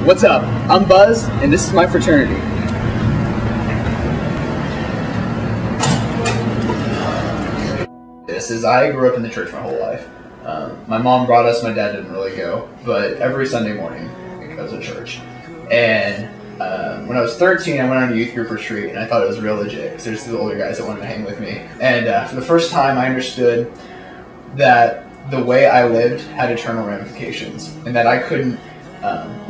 What's up? I'm Buzz, and this is my fraternity. I grew up in the church my whole life. My mom brought us, my dad didn't really go, but every Sunday morning I was at church. And when I was 13, I went on a youth group retreat, and I thought it was real legit, because there's these older guys that wanted to hang with me. And for the first time, I understood that the way I lived had eternal ramifications, and that I couldn't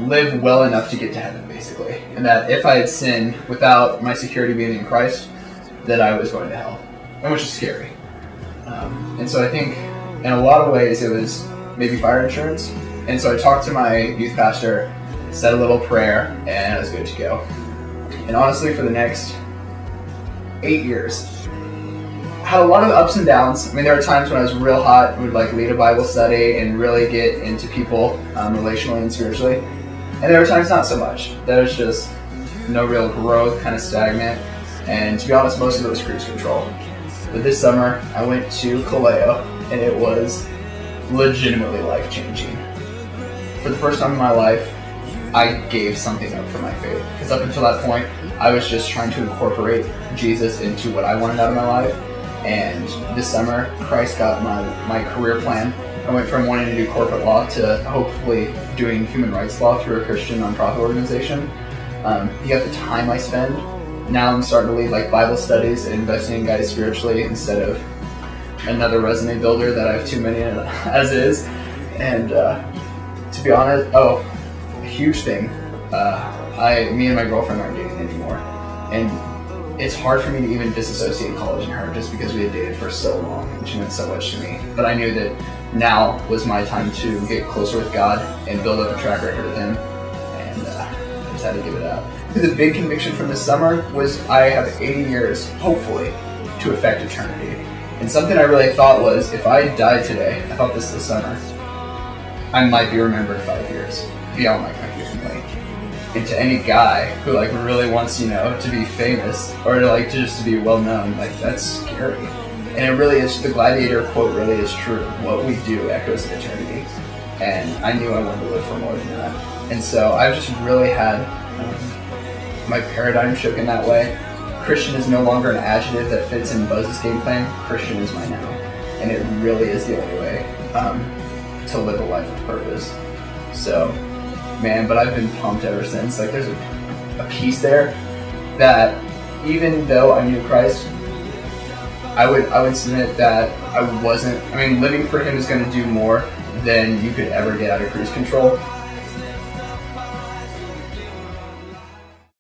live well enough to get to heaven, basically. And that if I had sinned without my security being in Christ, that I was going to hell, and which is scary. And so I think in a lot of ways it was maybe fire insurance. And so I talked to my youth pastor, said a little prayer, and I was good to go. And honestly, for the next 8 years, I had a lot of ups and downs. I mean, there were times when I was real hot and would like lead a Bible study and really get into people relationally and spiritually. And there were times not so much. There was just no real growth, kind of stagnant. And to be honest, most of it was cruise control. But this summer, I went to Kaleo, and it was legitimately life-changing. For the first time in my life, I gave something up for my faith. Because up until that point, I was just trying to incorporate Jesus into what I wanted out of my life. And this summer, Christ got my career plan. I went from wanting to do corporate law to hopefully doing human rights law through a Christian nonprofit organization. You got the time I spend. Now I'm starting to lead like Bible studies and investing in guys spiritually instead of another resume builder that I have too many as is. And to be honest, a huge thing, me and my girlfriend aren't dating anymore. And it's hard for me to even disassociate college and her just because we had dated for so long and she meant so much to me. But I knew that now was my time to get closer with God and build up a track record with Him. And I just had to give it up. The big conviction from this summer was I have 80 years, hopefully, to affect eternity. And something I really thought was, if I died today, I thought this summer, I might be remembered 5 years, beyond like my family. And to any guy who like really wants, to be famous, or to just to be well known, like that's scary. And it really is, the Gladiator quote really is true. What we do echoes of eternity. And I knew I wanted to live for more than that. And so I've just really had my paradigm shook in that way. Christian is no longer an adjective that fits in Buzz's game plan. Christian is my now. And it really is the only way to live a life of purpose. So, man, but I've been pumped ever since. Like, there's a piece there that even though I knew Christ, I would submit that living for Him is going to do more than you could ever get out of cruise control.